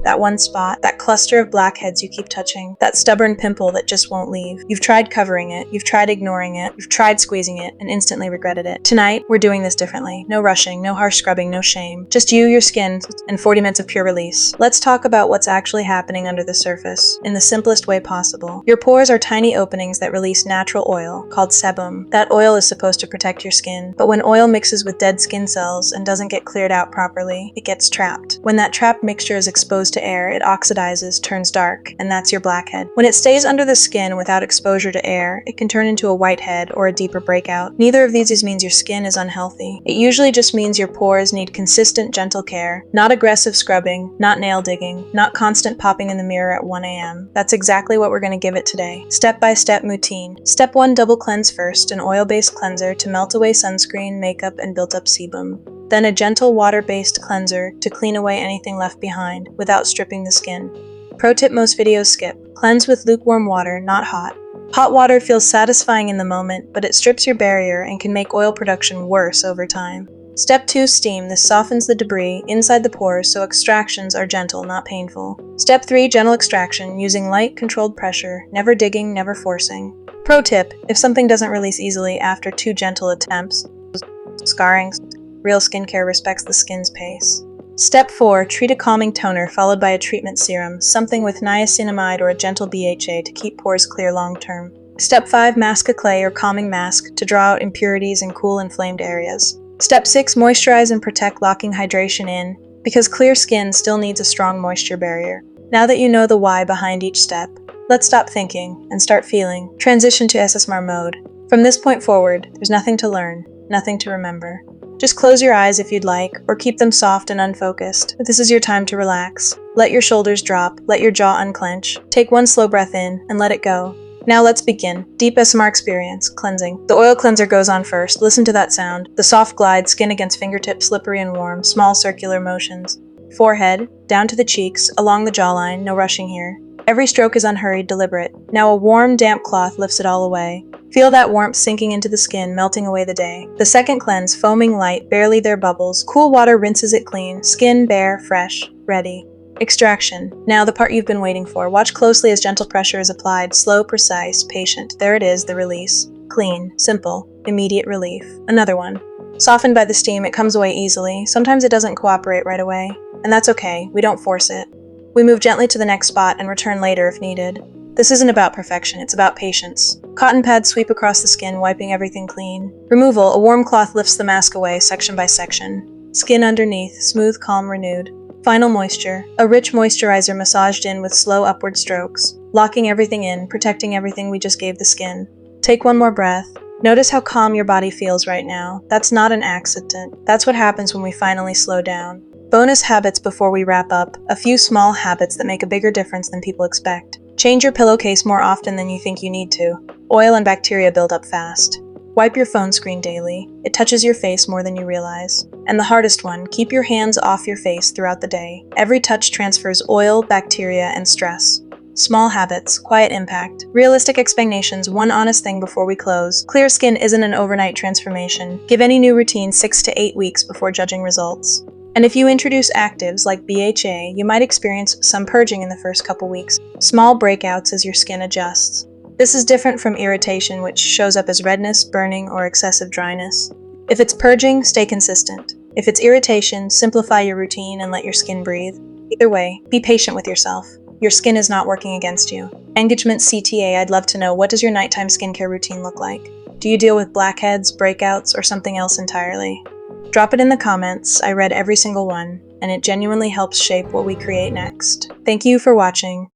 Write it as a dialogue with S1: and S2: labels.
S1: that one spot, that cluster of blackheads you keep touching, that stubborn pimple that just won't leave. You've tried covering it, you've tried ignoring it, you've tried squeezing it, and instantly regretted it. Tonight, we're doing this differently. No rushing, no harsh scrubbing, no shame. Just you, your skin, and 40 minutes of pure release. Let's talk about what's actually happening under the surface, in the simplest way possible. Your pores are tiny openings that release natural oil, called sebum. That oil is supposed to protect your skin, but when oil mixes with dead skin cells and doesn't get cleared out properly, it gets trapped. When that trapped mixture is exposed to air, it oxidizes, turns dark, and that's your blackhead. When it stays under the skin without exposure to air, it can turn into a whitehead or a deeper breakout. Neither of these means your skin is unhealthy. It usually just means your pores need consistent, gentle care, not aggressive scrubbing, not nail digging, not constant popping in the mirror at 1 a.m. That's exactly what we're going to give it today. Step-by-step routine. Step 1, double cleanse first, an oil-based cleanser to melt away sunscreen, makeup, and built-up sebum. Then a gentle water-based cleanser to clean away anything left behind without stripping the skin. Pro tip most videos skip. Cleanse with lukewarm water, not hot. Hot water feels satisfying in the moment, but it strips your barrier and can make oil production worse over time. Step 2, steam. This softens the debris inside the pores so extractions are gentle, not painful. Step 3, gentle extraction, using light, controlled pressure, never digging, never forcing. Pro tip, if something doesn't release easily after 2 gentle attempts, scarring, real skincare respects the skin's pace. Step 4, treat a calming toner followed by a treatment serum, something with niacinamide or a gentle BHA to keep pores clear long term. Step 5, mask a clay or calming mask to draw out impurities and cool inflamed areas. Step 6, moisturize and protect, locking hydration in, because clear skin still needs a strong moisture barrier. Now that you know the why behind each step, let's stop thinking and start feeling. Transition to SSMR mode. From this point forward, there's nothing to learn, nothing to remember. Just close your eyes if you'd like, or keep them soft and unfocused. This is your time to relax. Let your shoulders drop, let your jaw unclench. Take one slow breath in and let it go. Now let's begin. Deep SMR experience, cleansing. The oil cleanser goes on first. Listen to that sound. The soft glide, skin against fingertips, slippery and warm, small circular motions. Forehead, down to the cheeks, along the jawline, no rushing here. Every stroke is unhurried, deliberate. Now a warm, damp cloth lifts it all away. Feel that warmth sinking into the skin, melting away the day. The second cleanse, foaming light, barely there bubbles. Cool water rinses it clean, skin bare, fresh, ready. Extraction. Now the part you've been waiting for. Watch closely as gentle pressure is applied, slow, precise, patient. There it is, the release. Clean, simple, immediate relief. Another one. Softened by the steam, it comes away easily. Sometimes it doesn't cooperate right away. And that's okay, we don't force it. We move gently to the next spot and return later if needed. This isn't about perfection, it's about patience. Cotton pads sweep across the skin, wiping everything clean. Removal, a warm cloth lifts the mask away, section by section. Skin underneath, smooth, calm, renewed. Final moisture, a rich moisturizer massaged in with slow upward strokes, locking everything in, protecting everything we just gave the skin. Take one more breath. Notice how calm your body feels right now. That's not an accident. That's what happens when we finally slow down. Bonus habits before we wrap up, a few small habits that make a bigger difference than people expect. Change your pillowcase more often than you think you need to. Oil and bacteria build up fast. Wipe your phone screen daily. It touches your face more than you realize. And the hardest one, keep your hands off your face throughout the day. Every touch transfers oil, bacteria, and stress. Small habits, quiet impact. Realistic explanations, one honest thing before we close. Clear skin isn't an overnight transformation. Give any new routine 6 to 8 weeks before judging results. And if you introduce actives like BHA, you might experience some purging in the first couple weeks. Small breakouts as your skin adjusts. This is different from irritation, which shows up as redness, burning, or excessive dryness. If it's purging, stay consistent. If it's irritation, simplify your routine and let your skin breathe. Either way, be patient with yourself. Your skin is not working against you. Engagement CTA, I'd love to know, what does your nighttime skincare routine look like? Do you deal with blackheads, breakouts, or something else entirely? Drop it in the comments. I read every single one, and it genuinely helps shape what we create next. Thank you for watching.